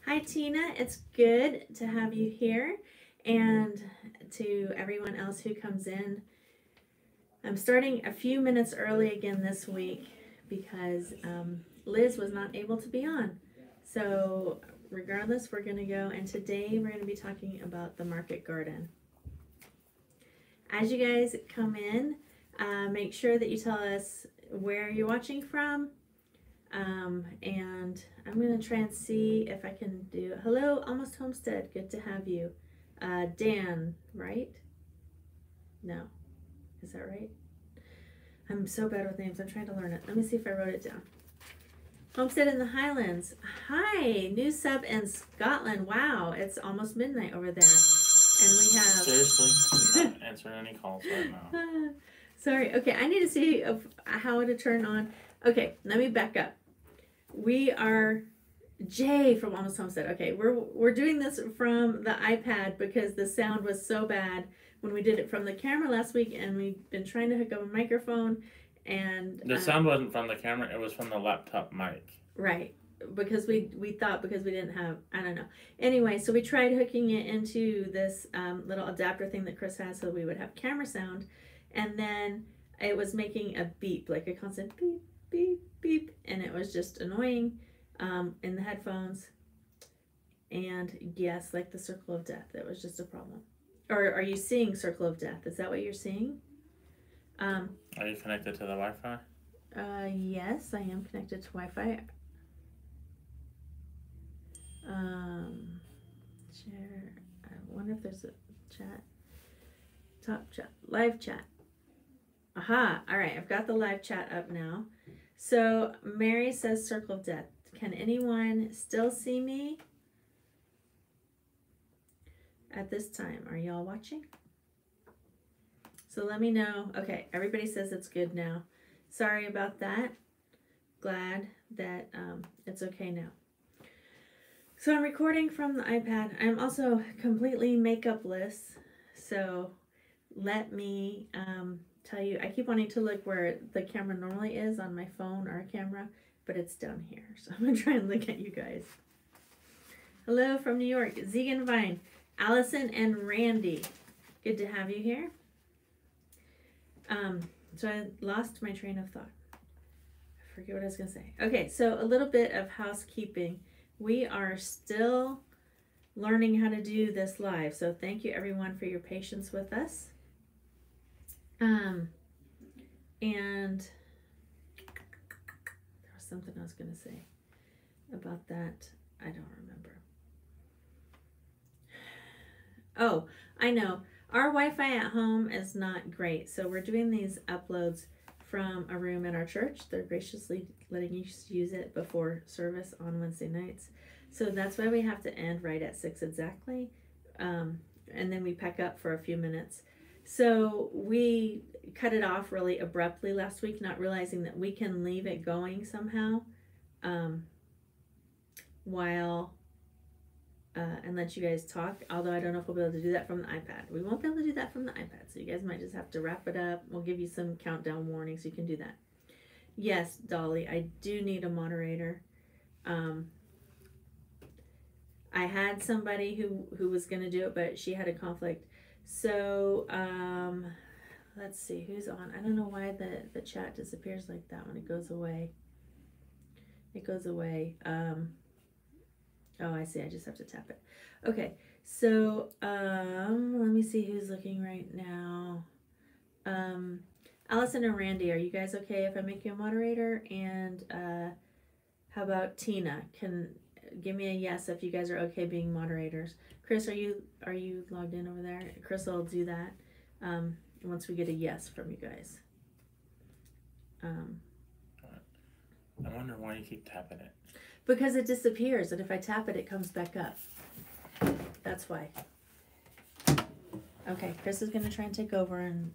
Hi, Tina. It's good to have you here. And to everyone else who comes in, I'm starting a few minutes early again this week because Liz was not able to be on. So, regardless, we're going to go. And today we're going to be talking about the market garden. As you guys come in, make sure that you tell us where you're watching from. And I'm going to try and see if I can do. Hello, Almost Homestead. Good to have you. Dan, right? No. Is that right? I'm so bad with names. I'm trying to learn it. Let me see if I wrote it down. Homestead in the Highlands. Hi, new sub in Scotland. Wow, it's almost midnight over there. And we have. Seriously? I'm not answering any calls right now. Sorry. Okay, I need to see how to turn on. Okay, let me back up. We are Jay from Almost Homestead. Okay, we're doing this from the iPad because the sound was so bad when we did it from the camera last week, and we've been trying to hook up a microphone, and the sound wasn't from the camera; it was from the laptop mic. Right, because we thought because we didn't have, I don't know. Anyway, so we tried hooking it into this little adapter thing that Chris has so we would have camera sound, and then it was making a beep, like a constant beep, beep, beep, and it was just annoying in the headphones. And yes, like the circle of death, it was just a problem. Or are you seeing circle of death? Is that what you're seeing? Are you connected to the Wi-Fi? Yes, I am connected to Wi-Fi. Share. I wonder if there's a chat. Top chat. Live chat. Aha. All right. I've got the live chat up now. So Mary says circle of death. Can anyone still see me at this time? Are y'all watching? So let me know. Okay. Everybody says it's good now. Sorry about that. Glad that it's okay now. So I'm recording from the iPad. I'm also completely makeupless. So let me tell you, I keep wanting to look where the camera normally is on my phone or a camera, but it's down here. So I'm going to try and look at you guys. Hello from New York, Zegan Vine, Allison and Randy. Good to have you here. So I lost my train of thought. I forget what I was going to say. Okay, so a little bit of housekeeping. We are still learning how to do this live, so thank you everyone for your patience with us. And there was something I was going to say about that. I don't remember. Oh, I know. Our Wi-Fi at home is not great, so we're doing these uploads from a room in our church. They're graciously letting us use it before service on Wednesday nights. So that's why we have to end right at 6 exactly. And then we pack up for a few minutes. So we cut it off really abruptly last week, not realizing that we can leave it going somehow while and let you guys talk. Although I don't know if we'll be able to do that from the iPad. We won't be able to do that from the iPad. So you guys might just have to wrap it up. We'll give you some countdown warnings so you can do that. Yes, Dolly, I do need a moderator. I had somebody who was going to do it, but she had a conflict. So let's see who's on. I don't know why the chat disappears like that when it goes away. It goes away. Oh, I see. I just have to tap it. Okay. So let me see who's looking right now. Allison and Randy, are you guys okay if I make you a moderator? And how about Tina? Can give me a yes if you guys are okay being moderators. Chris, are you logged in over there? Chris will do that once we get a yes from you guys. I wonder why you keep tapping it. Because it disappears, and if I tap it, it comes back up. That's why. Okay, Chris is going to try and take over, and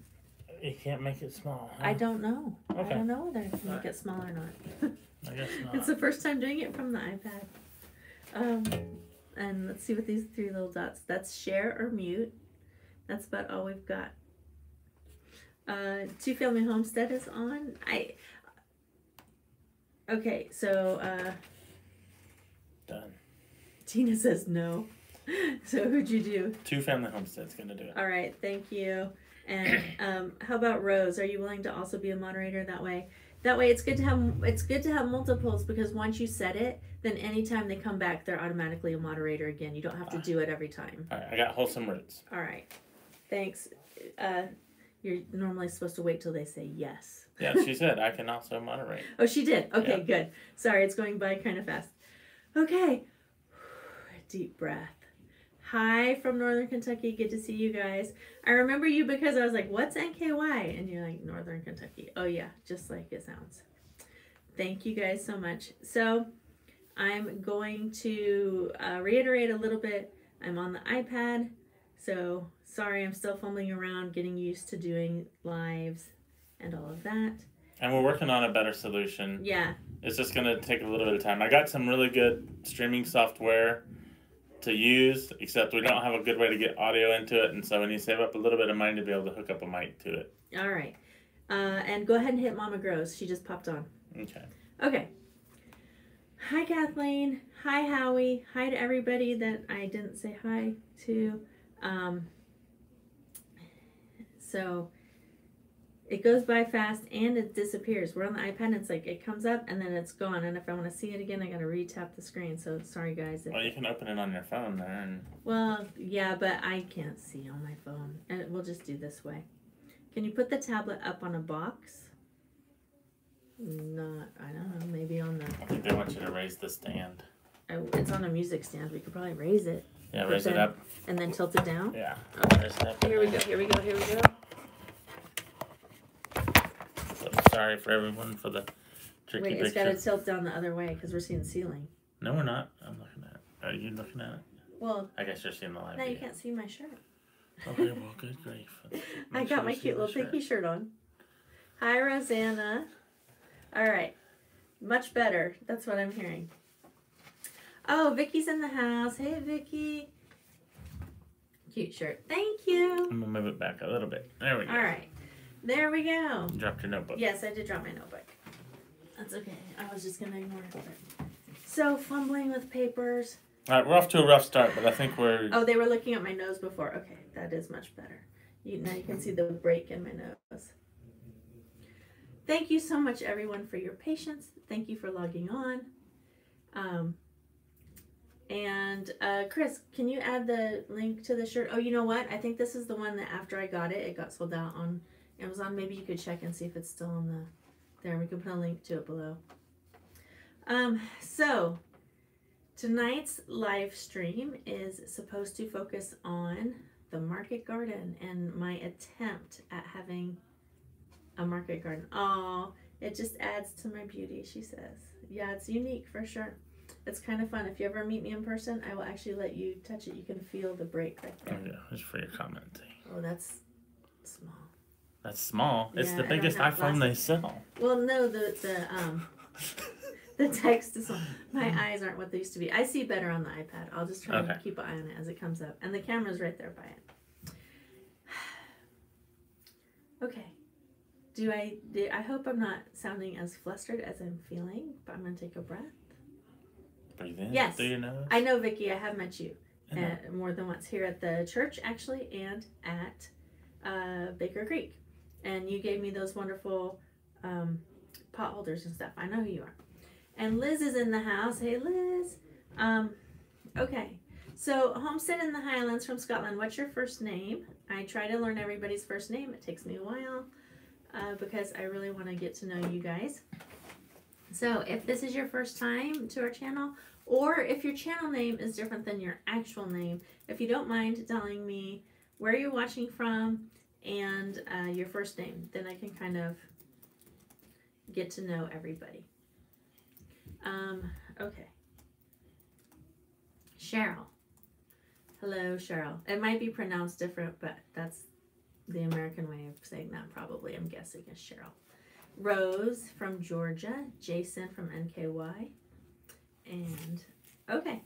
you can't make it small. Huh? I don't know. Okay. I don't know whether I can make it small or not. I guess not. It's the first time doing it from the iPad. And let's see what these three little dots. That's share or mute. That's about all we've got. Two Family Homestead is on. Okay, so done. Tina says no. So who'd you do? Two Family Homestead's gonna do it. All right, thank you. And how about Rose? Are you willing to also be a moderator that way? That way, it's good to have multiples, because once you set it, then anytime they come back, they're automatically a moderator again. You don't have to do it every time. All right, I got Wholesome Roots. All right, thanks. You're normally supposed to wait till they say yes. Yeah, she said I can also moderate. Oh, she did. Okay, Yeah. good. Sorry, it's going by kind of fast. Okay, deep breath. Hi from Northern Kentucky. Good to see you guys. I remember you because I was like, what's NKY? And you're like, Northern Kentucky. Oh, yeah, just like it sounds. Thank you guys so much. So I'm going to reiterate a little bit. I'm on the iPad. So sorry, I'm still fumbling around, getting used to doing lives and all of that. And we're working on a better solution. Yeah. It's just going to take a little bit of time. I got some really good streaming software to use, except we don't have a good way to get audio into it, and so we need to save up a little bit of money to be able to hook up a mic to it. All right. And go ahead and hit Mama Grows. She just popped on. Okay. Okay. Hi, Kathleen. Hi, Howie. Hi to everybody that I didn't say hi to. So it goes by fast and it disappears. We're on the iPad and it's like it comes up and then it's gone. And if I want to see it again, I got to re-tap the screen. So sorry, guys. Well, you can open it on your phone there. And... Well, yeah, but I can't see on my phone. And we'll just do this way. Can you put the tablet up on a box? Not, I don't know, maybe on the... I think they want you to raise the stand. It's on a music stand. We could probably raise it. Yeah, raise it up. And then tilt it down? Yeah. Okay. Raise it up. Here we go, here we go, here we go. So, sorry for everyone for the tricky Wait, picture. it's got to tilt down the other way because we're seeing the ceiling. No, we're not. I'm looking at it. Are you looking at it? Well, I guess you're seeing the live now you video. can't see my shirt. Okay, well, good grief. I got my cute little pinky shirt on. Hi, Rosanna. All right. Much better. That's what I'm hearing. Oh, Vicky's in the house. Hey, Vicky. Cute shirt. Thank you. I'm going to move it back a little bit. There we go. All right. There we go. You dropped your notebook. Yes, I did drop my notebook. That's okay. I was just going to ignore it. So, fumbling with papers. All right, we're off to a rough start, but I think we're... Oh, they were looking at my nose before. Okay, that is much better. Now you can see the break in my nose. Thank you so much, everyone, for your patience. Thank you for logging on. Chris, can you add the link to the shirt? Oh, you know what? I think this is the one that after I got it, it got sold out on Amazon. Maybe you could check and see if it's still on there. We can put a link to it below. So tonight's live stream is supposed to focus on the market garden and my attempt at having a market garden. Oh, it just adds to my beauty, she says. Yeah, it's unique for sure. It's kind of fun. If you ever meet me in person, I will actually let you touch it. You can feel the break right there. Oh, yeah, just for your commenting. Oh, that's small. That's small. It's Yeah, the I don't biggest have iPhone they glasses. sell. Well, no, the text is on. My eyes aren't what they used to be. I see better on the iPad. I'll just try to keep an eye on it as it comes up. And the camera's right there by it. Okay. I hope I'm not sounding as flustered as I'm feeling, but I'm going to take a breath. Breathe in Yes. through your nose. I know, Vicki, I have met you more than once here at the church, actually, and at Baker Creek. And you gave me those wonderful pot holders and stuff. I know who you are. And Liz is in the house. Hey, Liz. Okay. So, Homestead in the Highlands from Scotland. What's your first name? I try to learn everybody's first name. It takes me a while because I really want to get to know you guys. So, if this is your first time to our channel, or if your channel name is different than your actual name, if you don't mind telling me where you're watching from and your first name, then I can kind of get to know everybody. Okay. Cheryl. Hello, Cheryl. It might be pronounced different, but that's the American way of saying that, probably, I'm guessing, is Cheryl. Rose from Georgia. Jason from NKY. And, okay.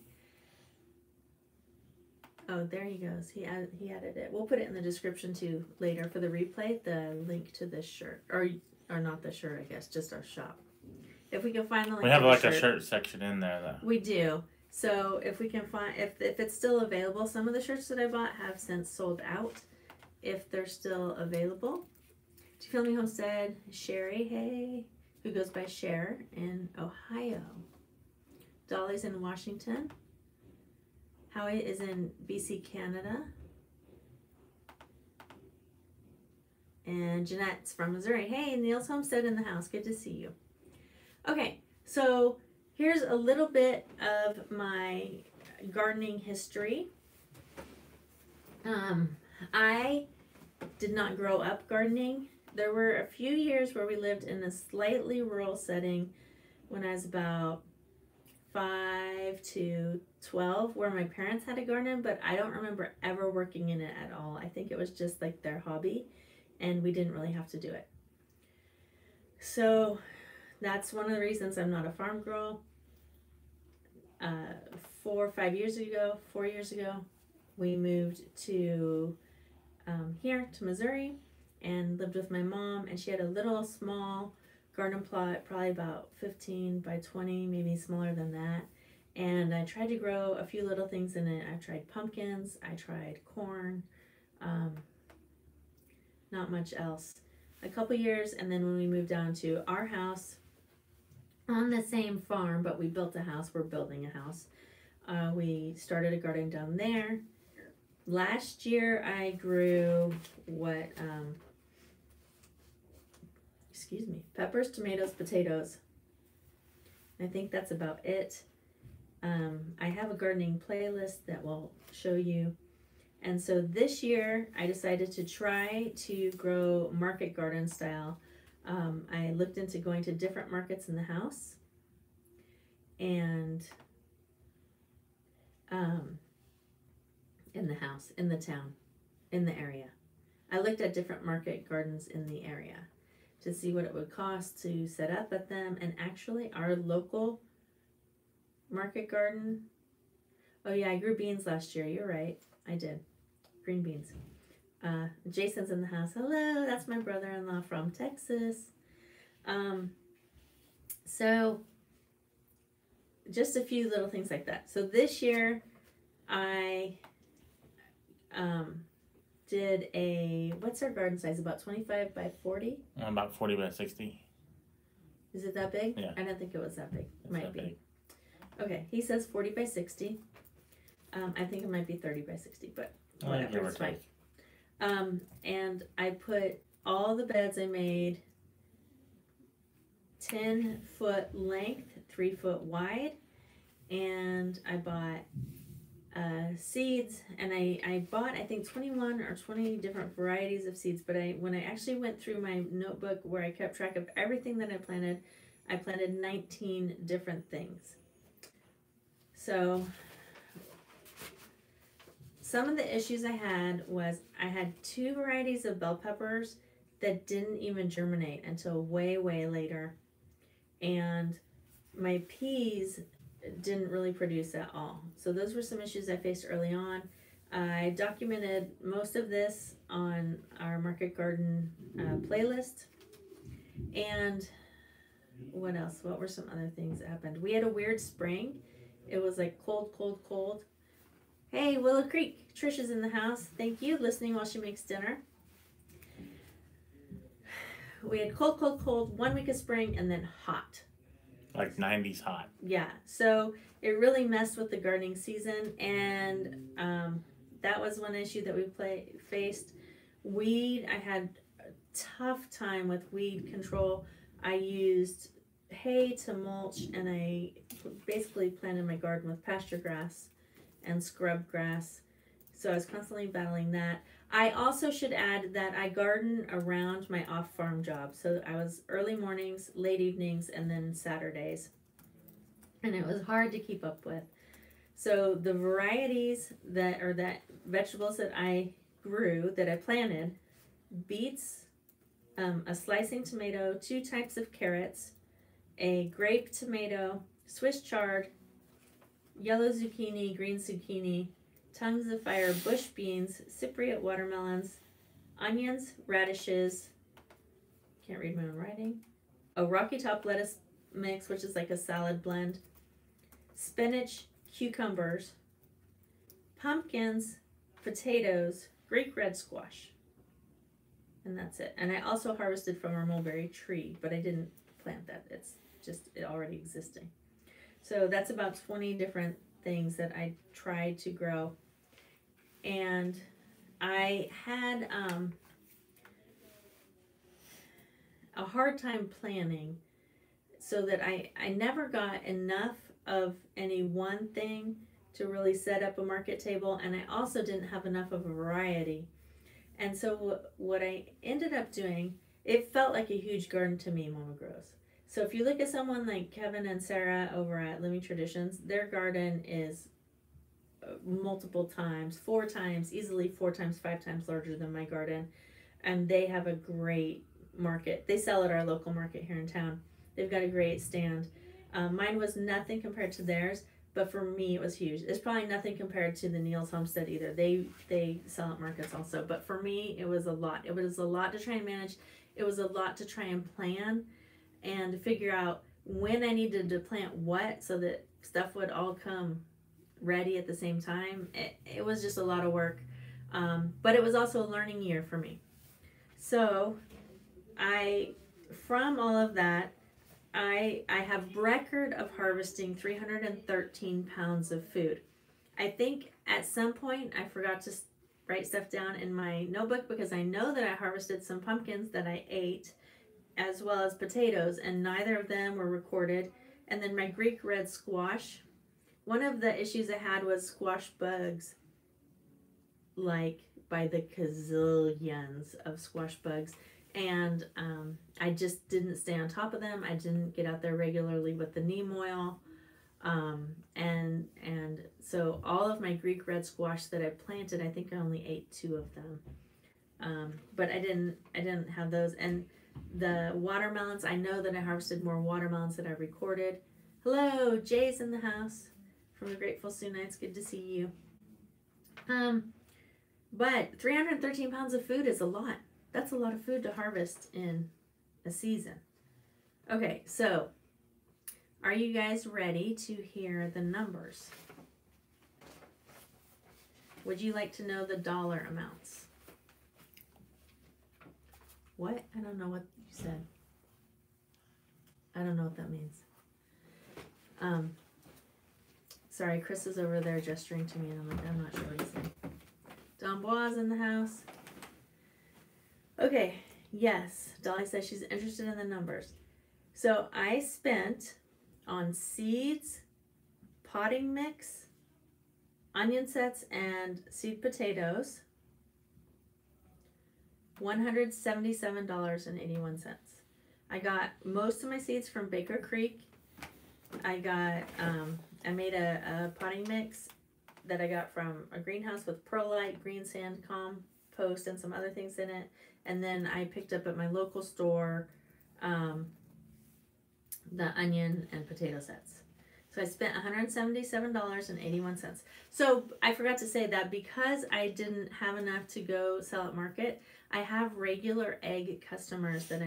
Oh, there he goes. He added it. We'll put it in the description, too, later for the replay, the link to this shirt. Or not the shirt, I guess, just our shop. If we can find the link we have to like the a shirt section in there, though. We do. So if we can find, if it's still available, some of the shirts that I bought have since sold out. If they're still available. Do you feel me, Homestead? Sherry, hey, who goes by Cher in Ohio. Dolly's in Washington. Howie is in BC, Canada. And Jeanette's from Missouri. Hey, Neil's Homestead in the house. Good to see you. Okay, so here's a little bit of my gardening history. I did not grow up gardening. There were a few years where we lived in a slightly rural setting when I was about 5 to 12, where my parents had a garden, but I don't remember ever working in it at all. I think it was just like their hobby, and we didn't really have to do it. So that's one of the reasons I'm not a farm girl. 4 years ago, we moved to here to Missouri and lived with my mom, and she had a little small garden plot, probably about 15 by 20, maybe smaller than that. And I tried to grow a few little things in it. I tried pumpkins, I tried corn, not much else. A couple years, and then when we moved down to our house on the same farm, but we built a house, we're building a house. We started a garden down there. Last year I grew peppers, tomatoes, potatoes. I think that's about it. I have a gardening playlist that will show you. And so this year I decided to try to grow market garden style. I looked into going to different markets in the house and in the town, in the area. I looked at different market gardens in the area to see what it would cost to set up at them. And actually our local market garden, oh yeah, I grew beans last year. You're right. I did. Green beans. Jason's in the house. Hello, that's my brother-in-law from Texas. So just a few little things like that. So this year I did what's our garden size? About 25 by 40? About 40 by 60. Is it that big? Yeah. I don't think it was that big. It's Might be. big. Okay, he says 40 by 60. I think it might be 30 by 60, but whatever, it's fine. And I put all the beds I made 10-foot length, 3-foot wide, and I bought seeds, and I bought, I think, 21 or 20 different varieties of seeds, but when I actually went through my notebook where I kept track of everything that I planted 19 different things. So some of the issues I had was I had 2 varieties of bell peppers that didn't even germinate until way, way later. And my peas didn't really produce at all. So those were some issues I faced early on. I documented most of this on our Market Garden playlist. And what else? What were some other things that happened? We had a weird spring. It was like cold, cold, cold. Hey, Willow Creek, Trish is in the house. Thank you, listening while she makes dinner. We had cold, cold, cold, 1 week of spring, and then hot. Like 90s hot. Yeah, so it really messed with the gardening season, and that was one issue that we faced. Weed, I had a tough time with weed control. I used hay to mulch, and I basically planted my garden with pasture grass and scrub grass. So I was constantly battling that. I also should add that I garden around my off-farm job. So I was early mornings, late evenings, and then Saturdays. And it was hard to keep up with. So the varieties that vegetables that I grew, that I planted, beets, a slicing tomato, 2 types of carrots, a grape tomato, Swiss chard, yellow zucchini, green zucchini, tongues of fire, bush beans, Cypriot watermelons, onions, radishes, can't read my own writing, a Rocky Top lettuce mix, which is like a salad blend, spinach, cucumbers, pumpkins, potatoes, Greek red squash. And that's it. And I also harvested from our mulberry tree, but I didn't plant that. It's just it already existing. So that's about 20 different things that I tried to grow. And I had a hard time planning so that I never got enough of any one thing to really set up a market table, and I also didn't have enough of a variety. And so what I ended up doing, it felt like a huge garden to me, Mama Grows. So if you look at someone like Kevin and Sarah over at Living Traditions, their garden is multiple times, 4 times, easily 4 times, 5 times larger than my garden. And they have a great market. They sell at our local market here in town. They've got a great stand. Mine was nothing compared to theirs, but for me it was huge. It's probably nothing compared to the Neal's Homestead either. They sell at markets also, but for me it was a lot. It was a lot to try and manage. It was a lot to try and plan and figure out when I needed to plant what so that stuff would all come ready at the same time. It was just a lot of work, but it was also a learning year for me. So from all of that, I have record of harvesting 313 pounds of food. I think at some point I forgot to write stuff down in my notebook because I know that I harvested some pumpkins that I ate as well as potatoes, and neither of them were recorded. And then my Greek red squash, one of the issues I had was squash bugs, like by the gazillions of squash bugs. And I just didn't stay on top of them. I didn't get out there regularly with the neem oil. And so all of my Greek red squash that I planted, I think I only ate 2 of them. But I didn't have those. And the watermelons, I know that I harvested more watermelons than I recorded. Hello, Jay's in the house from the Grateful Soonites. Good to see you. But 313 pounds of food is a lot. That's a lot of food to harvest in a season. Okay, so are you guys ready to hear the numbers? Would you like to know the dollar amounts? What? I don't know what you said. I don't know what that means. Sorry, Chris is over there gesturing to me and I'm like, I'm not sure what he's saying. Don Bois in the house. Okay, yes, Dolly says she's interested in the numbers. So I spent on seeds, potting mix, onion sets, and seed potatoes, $177.81. I got most of my seeds from Baker Creek. I got, I made a potting mix that I got from a greenhouse with perlite, green sand, compost, and some other things in it. And then I picked up at my local store the onion and potato sets. So I spent $177.81. So I forgot to say that because I didn't have enough to go sell at market, I have regular egg customers that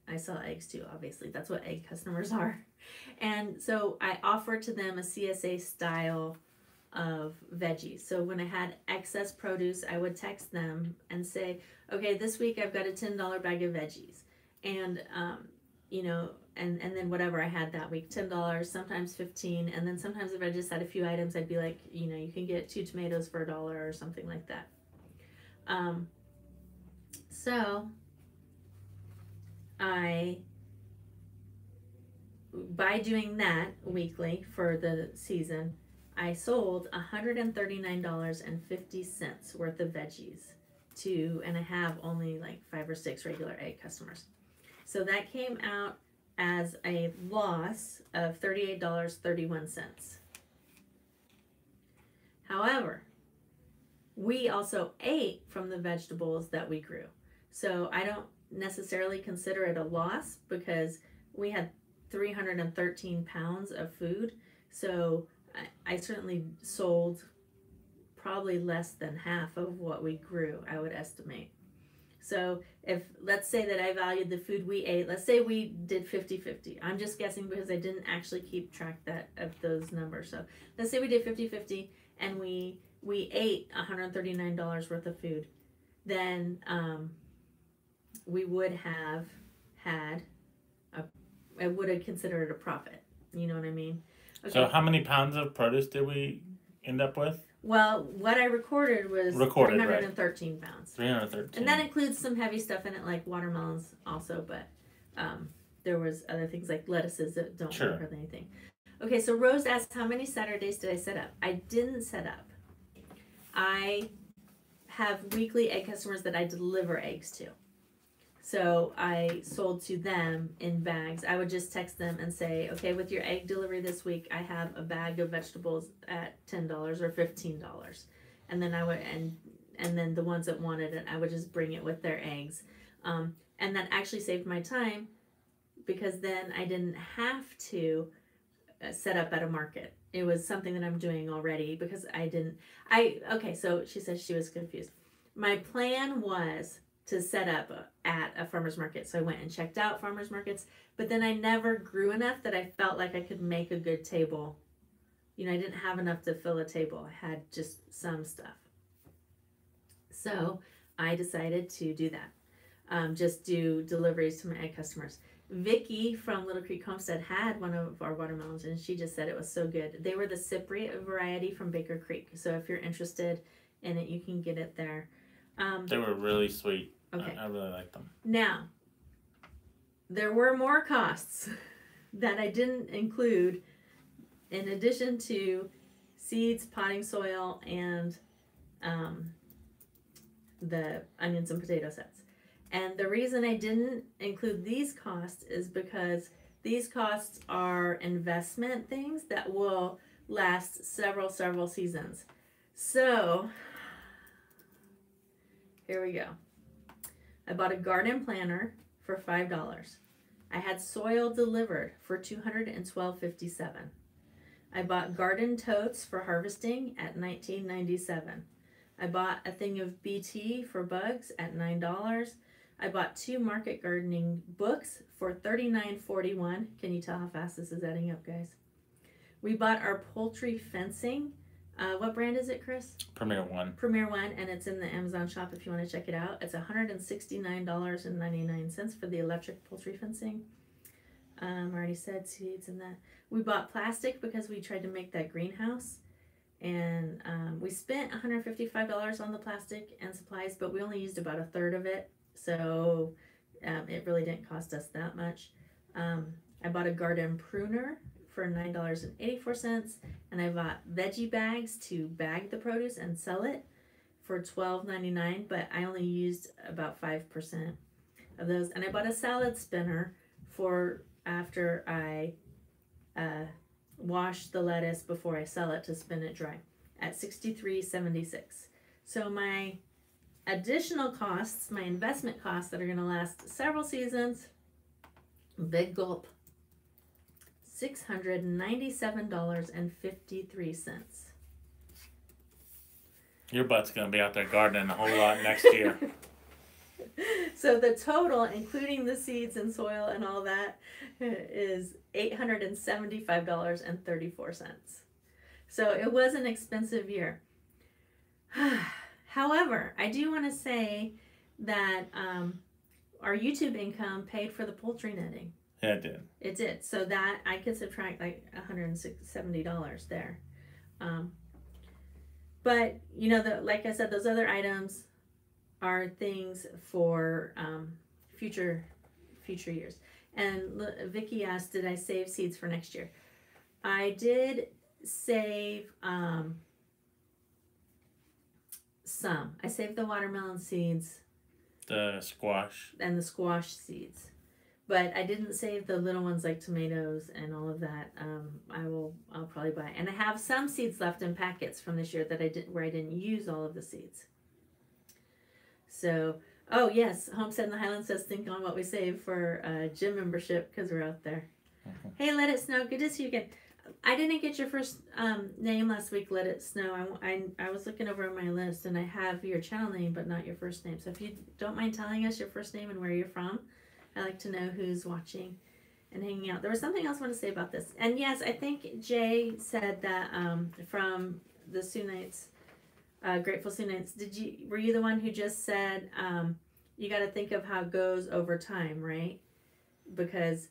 I sell eggs to, obviously. That's what egg customers are. And so I offer to them a CSA style of veggies. So when I had excess produce, I would text them and say, okay, this week I've got a $10 bag of veggies. And, you know, and then whatever I had that week, $10, sometimes $15. And then sometimes if I just had a few items, I'd be like, you know, you can get 2 tomatoes for $1 or something like that. So by doing that weekly for the season, I sold $139.50 worth of veggies to, and I have only like 5 or 6 regular egg customers. So that came out as a loss of $38.31. However, we also ate from the vegetables that we grew. So I don't necessarily consider it a loss because we had 313 pounds of food. So I certainly sold probably less than half of what we grew, I would estimate. So if, let's say that I valued the food we ate, let's say we did 50-50. I'm just guessing because I didn't actually keep track of those numbers. So let's say we did 50-50 and we ate $139 worth of food. Then we would have had I would have considered it a profit. You know what I mean? Okay. So how many pounds of produce did we end up with? Well, what I recorded was 313 pounds. 313. And that includes some heavy stuff in it, like watermelons also, but there was other things like lettuces that don't work with anything. Okay, so Rose asked, how many Saturdays did I set up? I didn't set up. I have weekly egg customers that I deliver eggs to. So I sold to them in bags. I would just text them and say, okay, with your egg delivery this week, I have a bag of vegetables at $10 or $15. And then I would, and then the ones that wanted it, I would just bring it with their eggs. And that actually saved my time because then I didn't have to set up at a market. It was something that I'm doing already because okay, so she said she was confused. My plan was to set up at a farmer's market. So I went and checked out farmer's markets, but then I never grew enough that I felt like I could make a good table. You know, I didn't have enough to fill a table. I had just some stuff. So I decided to do that. Just do deliveries to my egg customers. Vicky from Little Creek Homestead had one of our watermelons and she just said it was so good. They were the Cypriot variety from Baker Creek. So if you're interested in it, you can get it there. They were really sweet. Okay. I really liked them. Now, there were more costs that I didn't include in addition to seeds, potting soil, and the onions and potato sets. And the reason I didn't include these costs is because these costs are investment things that will last several seasons. So, here we go. I bought a garden planter for $5. I had soil delivered for $212.57. I bought garden totes for harvesting at $19.97. I bought a thing of BT for bugs at $9. I bought 2 market gardening books for $39.41. Can you tell how fast this is adding up, guys? We bought our poultry fencing. What brand is it, Chris? Premier One. Premier One, and it's in the Amazon shop if you want to check it out. It's $169.99 for the electric poultry fencing. I already said seeds and that. We bought plastic because we tried to make that greenhouse. And we spent $155 on the plastic and supplies, but we only used about a third of it. So it really didn't cost us that much. I bought a garden pruner for $9.84, and I bought veggie bags to bag the produce and sell it for $12.99, but I only used about 5% of those. And I bought a salad spinner for after I wash the lettuce before I sell it to spin it dry at $63.76. So my additional costs, my investment costs that are going to last several seasons, big gulp, $697.53. Your butt's going to be out there gardening a whole lot next year. So the total, including the seeds and soil and all that, is $875.34. So it was an expensive year. However, I do want to say that our YouTube income paid for the poultry netting. Yeah, it did. It did. So that I could subtract like $170 there. But, you know, like I said, those other items are things for future years. And Vicky asked, did I save seeds for next year? I did save some. I saved the watermelon seeds. The squash. And the squash seeds. But I didn't save the little ones like tomatoes and all of that. I'll probably buy. And I have some seeds left in packets from this year that where I didn't use all of the seeds. So, oh yes, Homestead in the Highlands says think on what we save for gym membership because we're out there. Mm-hmm. Hey, let us know. Good to see you again. I didn't get your first name last week. Let it snow. I was looking over on my list and I have your channel name, but not your first name. So if you don't mind telling us your first name and where you're from, I like to know who's watching and hanging out. There was something else I want to say about this. And yes, I think Jay said that from the Soonites, Grateful Soonites. Were you the one who just said you got to think of how it goes over time, right? Because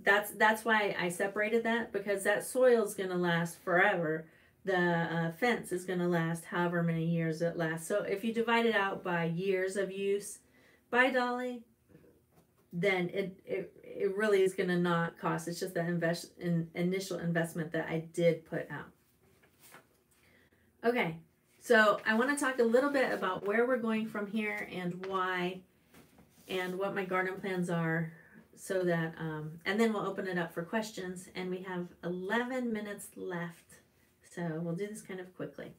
that's why I separated that, because that soil's going to last forever. The fence is going to last however many years it lasts. So if you divide it out by years of use by Dolly, then it really is going to not cost. It's just that initial investment that I did put out. Okay, so I want to talk a little bit about where we're going from here and why and what my garden plans are, so that and then we'll open it up for questions, and we have 11 minutes left, so we'll do this kind of quickly.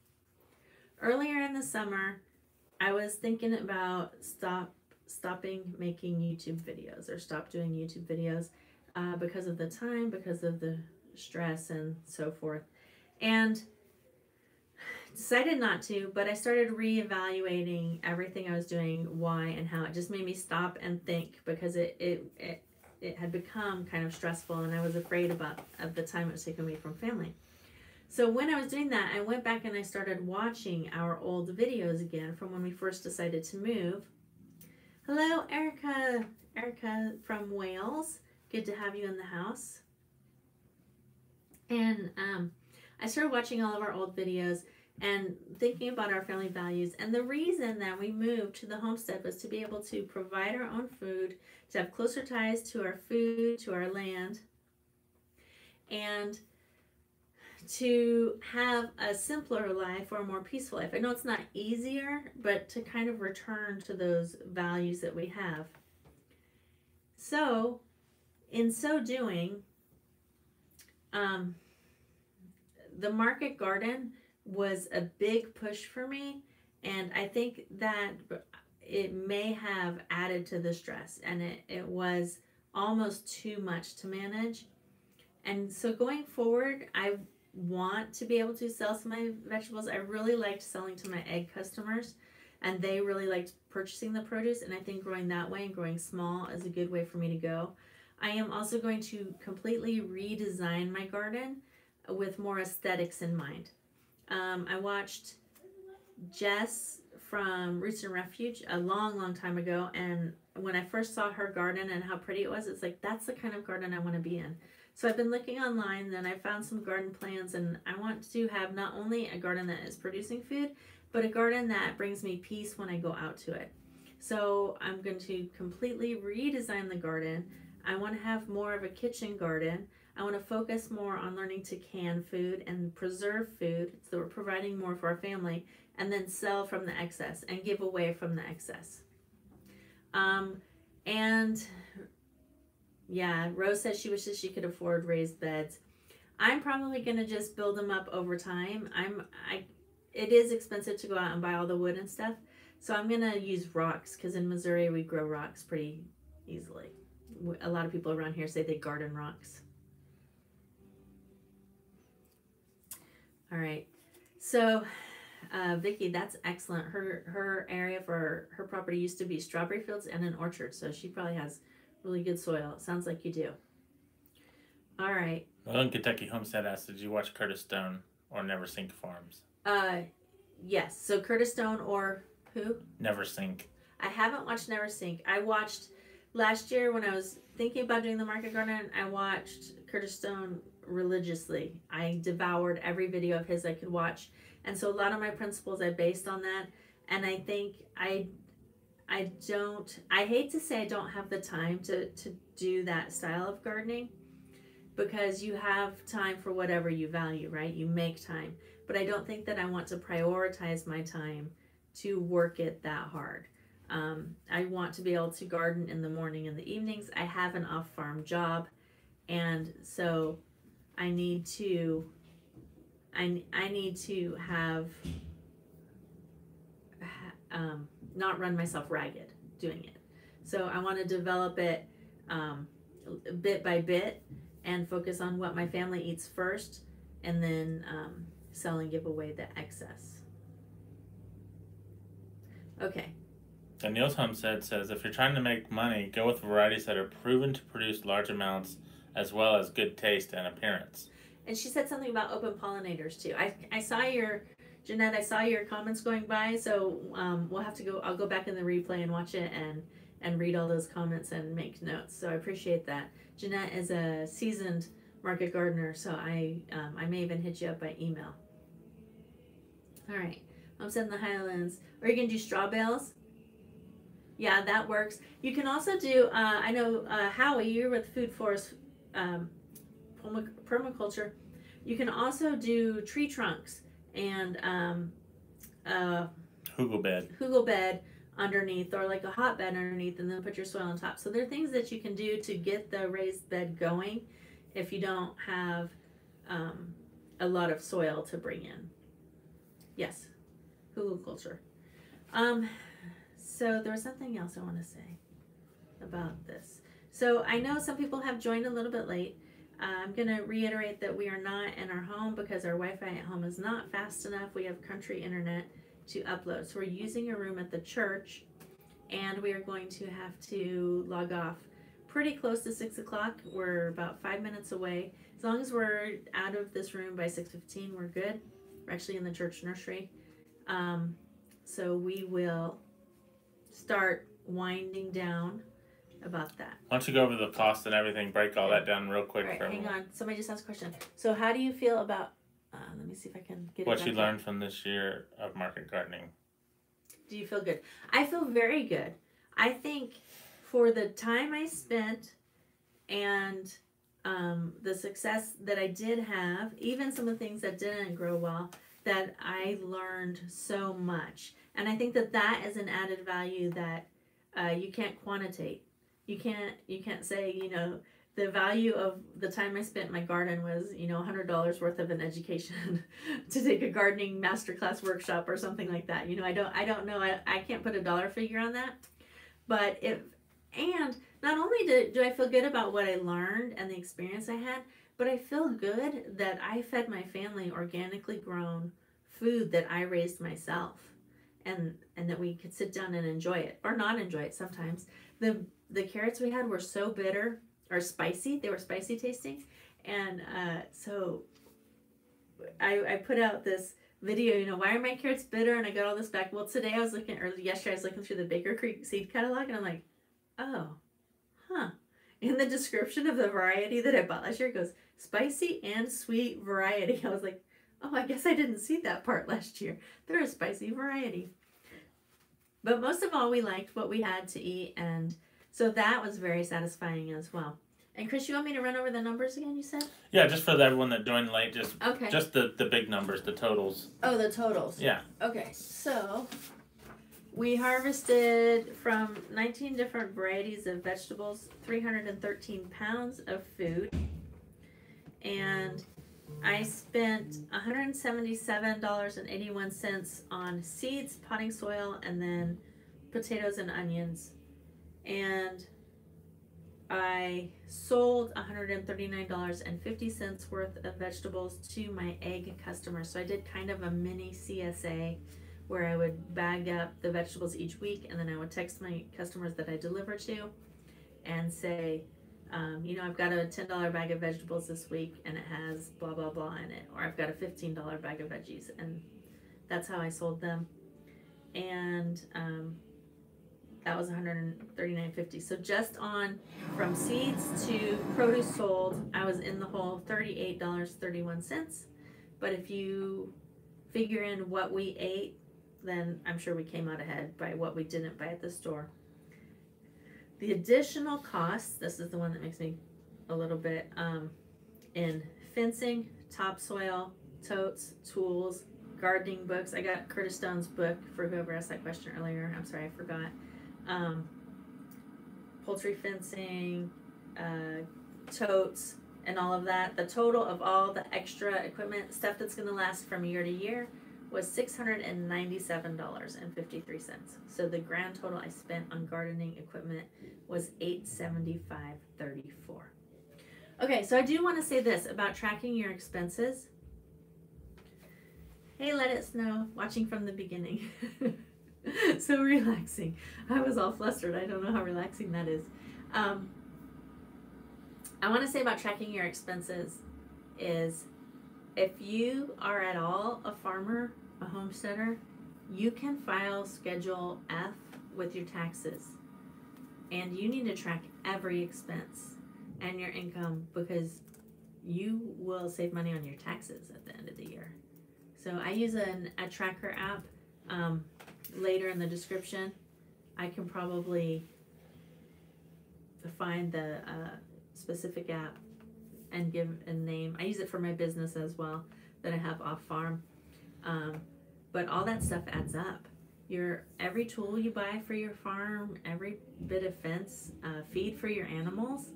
Earlier in the summer, I was thinking about stopping making YouTube videos, or stop doing YouTube videos because of the time, because of the stress and so forth, and decided not to, but I started reevaluating everything I was doing, why and how. It just made me stop and think, because it had become kind of stressful, and I was afraid of the time it was taking away from family. So when I was doing that, I went back and I started watching our old videos again from when we first decided to move. Hello, Erica. Erica from Wales. Good to have you in the house. And I started watching all of our old videos and thinking about our family values. And the reason that we moved to the homestead was to be able to provide our own food, to have closer ties to our food, to our land, and to have a simpler life or a more peaceful life. I know it's not easier, but to kind of return to those values that we have. So, in so doing, the market garden was a big push for me, and I think that it may have added to the stress, and it was almost too much to manage. And so going forward, I want to be able to sell some of my vegetables. I really liked selling to my egg customers, and they really liked purchasing the produce, and I think growing that way and growing small is a good way for me to go. I am also going to completely redesign my garden with more aesthetics in mind. I watched Jess from Roots and Refuge a long time ago, and when I first saw her garden and how pretty it was, it's like, that's the kind of garden I want to be in. So I've been looking online, then I found some garden plans, and I want to have not only a garden that is producing food, but a garden that brings me peace when I go out to it. So I'm going to completely redesign the garden. I want to have more of a kitchen garden. I want to focus more on learning to can food and preserve food, so we're providing more for our family, and then sell from the excess and give away from the excess. And yeah, Rose says she wishes she could afford raised beds. I'm probably going to just build them up over time. It is expensive to go out and buy all the wood and stuff, so I'm going to use rocks, because in Missouri we grow rocks pretty easily. A lot of people around here say they garden rocks. All right, so Vicki, that's excellent. Her area for her property used to be strawberry fields and an orchard, so she probably has really good soil. It sounds like you do. All right. Well, in Kentucky Homestead asked, did you watch Curtis Stone or Never Sink Farms? Yes. So Curtis Stone or who? Never Sink. I haven't watched Never Sink. I watched last year when I was thinking about doing the market garden. I watched Curtis Stone religiously. I devoured every video of his I could watch, and so a lot of my principles I based on that. And I think I hate to say I don't have the time to do that style of gardening, because you have time for whatever you value, right? You make time, but I don't think that I want to prioritize my time to work it that hard. I want to be able to garden in the morning and the evenings. I have an off-farm job, and so I need to have not run myself ragged doing it. So I want to develop it bit by bit, and focus on what my family eats first, and then sell and give away the excess. Okay. And Niels Homestead says, if you're trying to make money, go with varieties that are proven to produce large amounts as well as good taste and appearance. And she said something about open pollinators too. I saw your, Jeanette, I saw your comments going by, so we'll have to go, I'll go back in the replay and watch it and read all those comments and make notes. So I appreciate that. Jeanette is a seasoned market gardener, so I may even hit you up by email. All right, Homestead in the Highlands. Are you gonna do straw bales? Yeah, that works. You can also do, I know Howie, you're with Food Forest Permaculture. You can also do tree trunks and hugel bed underneath, or like a hotbed underneath, and then put your soil on top. So there are things that you can do to get the raised bed going if you don't have a lot of soil to bring in. Yes, hugelculture. So there was something else I want to say about this. So I know some people have joined a little bit late. I'm going to reiterate that we are not in our home because our Wi-Fi at home is not fast enough. We have country internet to upload. So we're using a room at the church, and we are going to have to log off pretty close to 6 o'clock. We're about 5 minutes away. As long as we're out of this room by 6:15, we're good. We're actually in the church nursery. So we will start winding down about that. Why don't you go over the cost and everything, break all that down real quick. All right, for hang everyone. on. Somebody just asked a question. So how do you feel about, let me see if I can get What it you back learned from this year of market gardening. Do you feel good? I feel very good. I think for the time I spent and the success that I did have, even some of the things that didn't grow well, that I learned so much. And I think that that is an added value that you can't quantitate. You can't say, you know, the value of the time I spent in my garden was, you know, $100 worth of an education to take a gardening masterclass workshop or something like that. You know, I don't know. I can't put a dollar figure on that. But and not only do I feel good about what I learned and the experience I had, but I feel good that I fed my family organically grown food that I raised myself, and that we could sit down and enjoy it, or not enjoy it sometimes. The carrots we had were so bitter or spicy. They were spicy tasting. And so I put out this video, you know, why are my carrots bitter? And I got all this back. Well, yesterday I was looking through the Baker Creek seed catalog, and I'm like, oh, huh. In the description of the variety that I bought last year, it goes spicy and sweet variety. I was like, oh, I guess I didn't see that part last year. They're a spicy variety. But most of all, we liked what we had to eat, and so that was very satisfying as well. And Chris, you want me to run over the numbers again, you said? Yeah, just for everyone that joined late, just the big numbers, the totals. Oh, the totals. Yeah. Okay, so we harvested from 19 different varieties of vegetables, 313 pounds of food, and I spent $177.81 on seeds, potting soil, and then potatoes and onions. And I sold $139.50 worth of vegetables to my egg customers. So I did kind of a mini CSA where I would bag up the vegetables each week, and then I would text my customers that I deliver to and say, you know, I've got a $10 bag of vegetables this week and it has blah, blah, blah in it. Or I've got a $15 bag of veggies. And that's how I sold them. And that was $139.50. So just on from seeds to produce sold, I was in the hole $38.31. But if you figure in what we ate, then I'm sure we came out ahead by what we didn't buy at the store. The additional costs, this is the one that makes me a little bit, in fencing, topsoil, totes, tools, gardening books. I got Curtis Stone's book for whoever asked that question earlier. I'm sorry, I forgot. Poultry fencing, totes, and all of that. The total of all the extra equipment, stuff that's going to last from year to year, was $697.53. So the grand total I spent on gardening equipment was $875.34. Okay, so I do want to say this about tracking your expenses. Hey, let us know, watching from the beginning. So relaxing. I was all flustered. I don't know how relaxing that is. I want to say about tracking your expenses is if you are at all a farmer, a homesteader, you can file Schedule F with your taxes. And you need to track every expense and your income because you will save money on your taxes at the end of the year. So I use a tracker app. Later in the description, I can probably find the specific app and give a name. I use it for my business as well that I have off farm. But all that stuff adds up. Every tool you buy for your farm, every bit of fence, feed for your animals,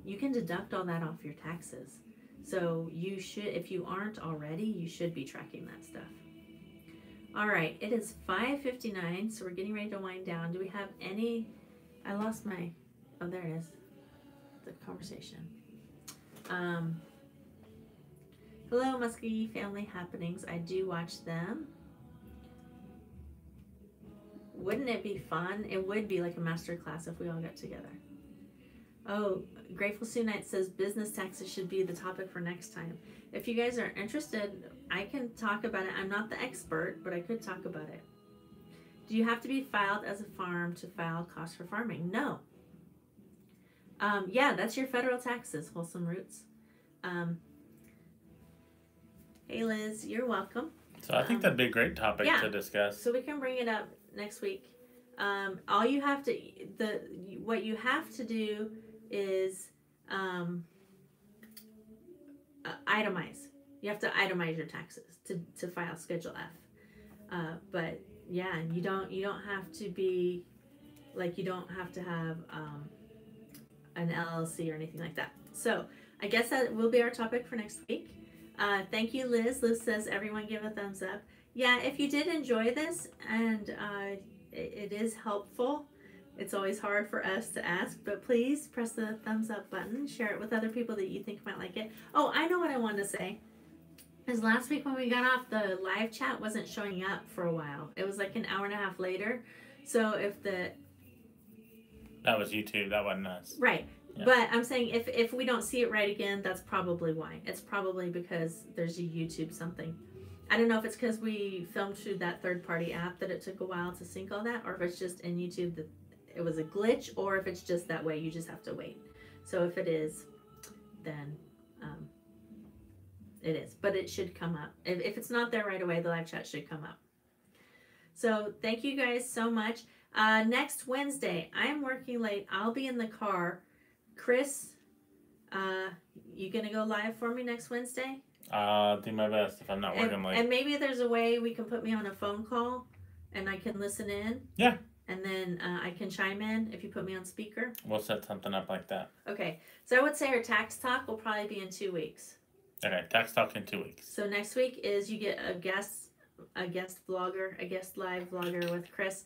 you can deduct all that off your taxes. So you should, if you aren't already, you should be tracking that stuff. All right, it is 5:59, so we're getting ready to wind down. Do we have any? I lost my. Oh, there it is. The conversation. Hello, Muskie Family Happenings. I do watch them. Wouldn't it be fun? It would be like a master class if we all got together. Oh, Grateful Sue Knight says business taxes should be the topic for next time. If you guys are interested, I can talk about it. I'm not the expert, but I could talk about it. Do you have to be filed as a farm to file costs for farming? No. Yeah, that's your federal taxes, Wholesome Roots. Hey, Liz, you're welcome. So I think that'd be a great topic to discuss. So we can bring it up next week. All you have to, what you have to do is itemize. You have to itemize your taxes to file Schedule F. But yeah, you don't have to be like, you don't have to have an LLC or anything like that. So I guess that will be our topic for next week. Thank you, Liz. Liz says everyone give a thumbs up. Yeah, if you did enjoy this and it is helpful, it's always hard for us to ask, but please press the thumbs up button. Share it with other people that you think might like it. Oh, I know what I wanted to say. Because last week when we got off, the live chat wasn't showing up for a while. It was like an hour and a half later. So if the... That was YouTube. That wasn't us. Right. Yeah. But I'm saying if we don't see it right again, that's probably why. It's probably because there's a YouTube something. I don't know if it's because we filmed through that third-party app that it took a while to sync all that, or if it's just in YouTube that it was a glitch, or if it's just that way, you just have to wait. So if it is, then it is. But it should come up. If it's not there right away, the live chat should come up. So thank you guys so much. Next Wednesday, I'm working late. I'll be in the car. Chris, you gonna go live for me next Wednesday? I'll do my best if I'm not working late. And maybe there's a way we can put me on a phone call and I can listen in. Yeah. And then I can chime in if you put me on speaker. We'll set something up like that. Okay. So I would say our tax talk will probably be in 2 weeks. Okay, tax talk in 2 weeks. So next week is you get a guest vlogger, a guest live vlogger with Chris.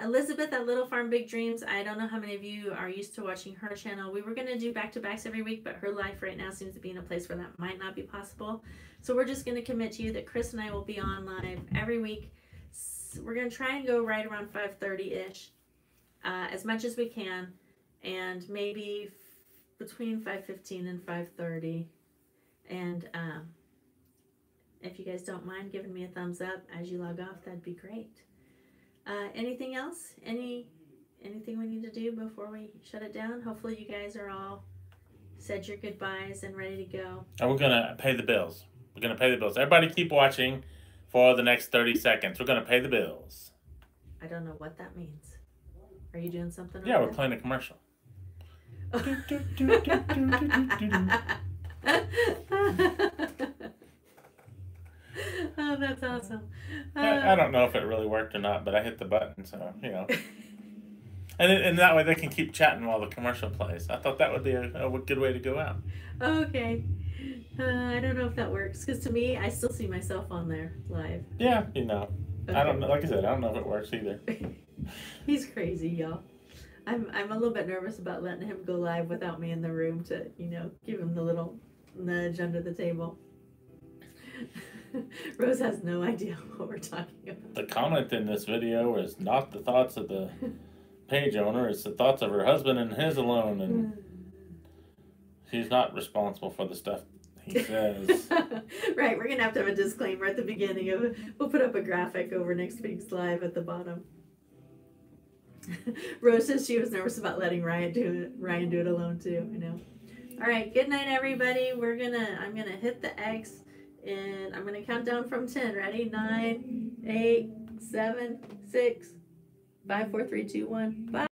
Elizabeth at Little Farm Big Dreams. I don't know how many of you are used to watching her channel. We were going to do back-to-backs every week, but her life right now seems to be in a place where that might not be possible. So we're just going to commit to you that Chris and I will be on live every week. We're going to try and go right around 5:30-ish, as much as we can, and maybe between 5:15 and 5:30. And if you guys don't mind giving me a thumbs up as you log off, that'd be great. Anything else? Anything we need to do before we shut it down? Hopefully you guys are all said your goodbyes and ready to go. And we're going to pay the bills. We're going to pay the bills. Everybody keep watching for the next 30 seconds. We're going to pay the bills. I don't know what that means. Are you doing something? Yeah, we're playing a commercial. Oh, that's awesome. I don't know if it really worked or not, but I hit the button, so, you know. And that way they can keep chatting while the commercial plays. I thought that would be a good way to go out. Okay. I don't know if that works, because to me, I still see myself on there live. Yeah, you know. Okay. I don't know. Like I said, I don't know if it works either. He's crazy, y'all. I'm a little bit nervous about letting him go live without me in the room to, give him the little nudge under the table. Rose has no idea what we're talking about. The comment in this video is not the thoughts of the page owner, it's the thoughts of her husband and his alone, and she's not responsible for the stuff he says. Right, we're gonna have a disclaimer at the beginning of we'll put up a graphic over next week's live at the bottom. Rose says she was nervous about letting Ryan do it alone too. I know. All right, good night, everybody. I'm gonna hit the X, and I'm gonna count down from 10. Ready? 9, 8, 7, 6, 5, 4, 3, 2, 1. Bye.